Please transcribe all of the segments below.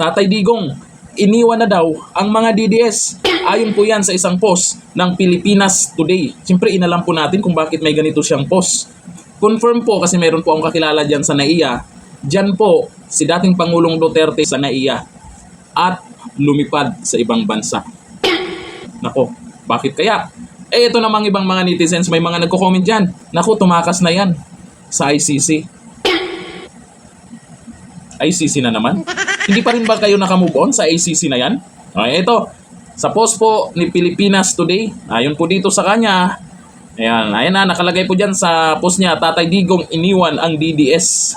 Tatay Digong, iniwan na daw ang mga DDS. Ayon po yan sa isang post ng Pilipinas Today. Siyempre, inalam po natin kung bakit may ganito siyang post. Confirm po kasi meron po akong kakilala dyan sa NAIA. Dyan po, si dating Pangulong Duterte sa NAIA at lumipad sa ibang bansa. Nako, bakit kaya? Ito namang ibang mga netizens, may mga nagko-comment dyan. Nako, tumakas na yan sa ICC. ICC na naman? Hindi pa rin ba kayo nakamove on sa ICC na yan? Okay, ito. Sa post po ni Pilipinas Today, ayon po dito sa kanya, ayan na, nakalagay po dyan sa post niya, Tatay Digong iniwan ang DDS.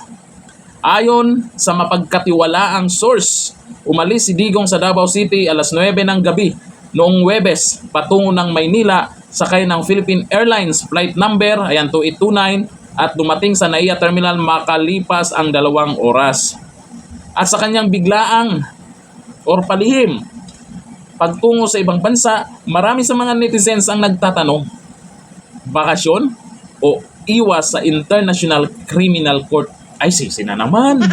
Ayon sa mapagkatiwalaang source, umalis si Digong sa Davao City alas 9 ng gabi noong Huwebes patungo ng Maynila, sakay ng Philippine Airlines flight number 2829 at dumating sa NAIA Terminal makalipas ang 2 oras. At sa kanyang biglaang or palihim pagtungo sa ibang bansa, marami sa mga netizens ang nagtatanong, bakasyon o iwas sa International Criminal Court? ICC na naman.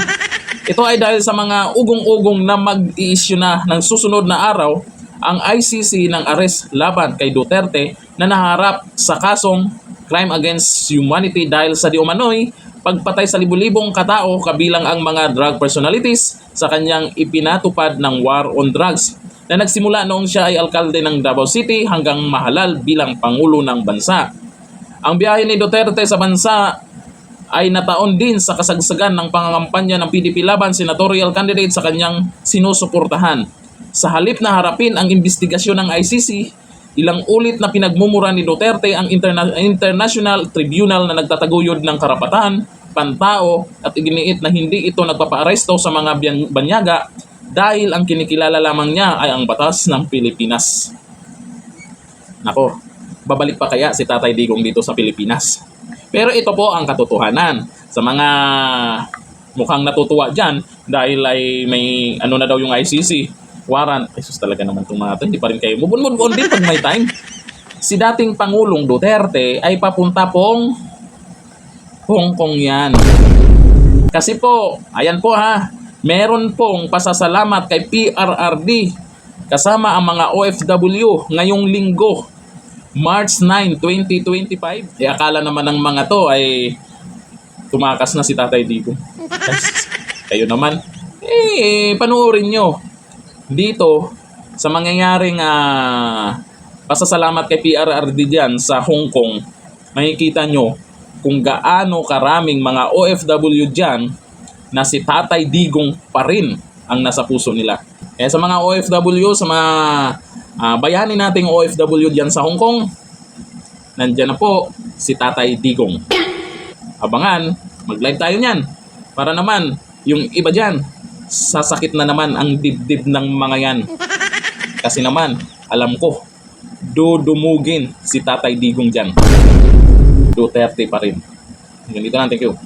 Ito ay dahil sa mga ugong-ugong na mag-i-issue na ng susunod na araw ang ICC ng arrest laban kay Duterte na naharap sa kasong crime against humanity dahil sa di umano'y pagpatay sa libu-libong katao kabilang ang mga drug personalities sa kanyang ipinatupad ng war on drugs na nagsimula noong siya ay alkalde ng Davao City hanggang mahalal bilang pangulo ng bansa. Ang biyahe ni Duterte sa bansa ay nataon din sa kasagsagan ng pangangampanya ng PDP laban senatorial candidate sa kanyang sinusuportahan. Sa halip na harapin ang investigasyon ng ICC, ilang ulit na pinagmumura ni Duterte ang International Tribunal na nagtataguyod ng karapatan, pantao at iginiit na hindi ito nagpapaaresto sa mga banyaga dahil ang kinikilala lamang niya ay ang batas ng Pilipinas. Nako, babalik pa kaya si Tatay Digong dito sa Pilipinas? Pero ito po ang katotohanan. Sa mga mukhang natutuwa dyan dahil ay may ano na daw yung ICC warrant. Ay sus, talaga naman itong mga ito. Hindi pa rin kayo move on din pag may time. Si dating Pangulong Duterte ay papunta pong Hong Kong yan. Kasi po, ayan po ha, meron pong pasasalamat kay PRRD kasama ang mga OFW ngayong linggo, March 9, 2025. Akala naman ng mga to ay tumakas na si Tatay Digong. Kayo naman, panoorin nyo dito sa mangyayaring pasasalamat kay PRRD dyan sa Hong Kong. Makikita nyo kung gaano karaming mga OFW dyan na si Tatay Digong pa rin ang nasa puso nila. Kaya sa mga OFW, sa mga bayani nating OFW dyan sa Hong Kong, nandyan na po si Tatay Digong. Abangan, mag-live tayo nyan. Para naman, yung iba dyan, sasakit na naman ang dibdib ng mga yan. Kasi naman, alam ko, dudumugin si Tatay Digong dyan. Duterte pa rin. Ganito lang, thank you.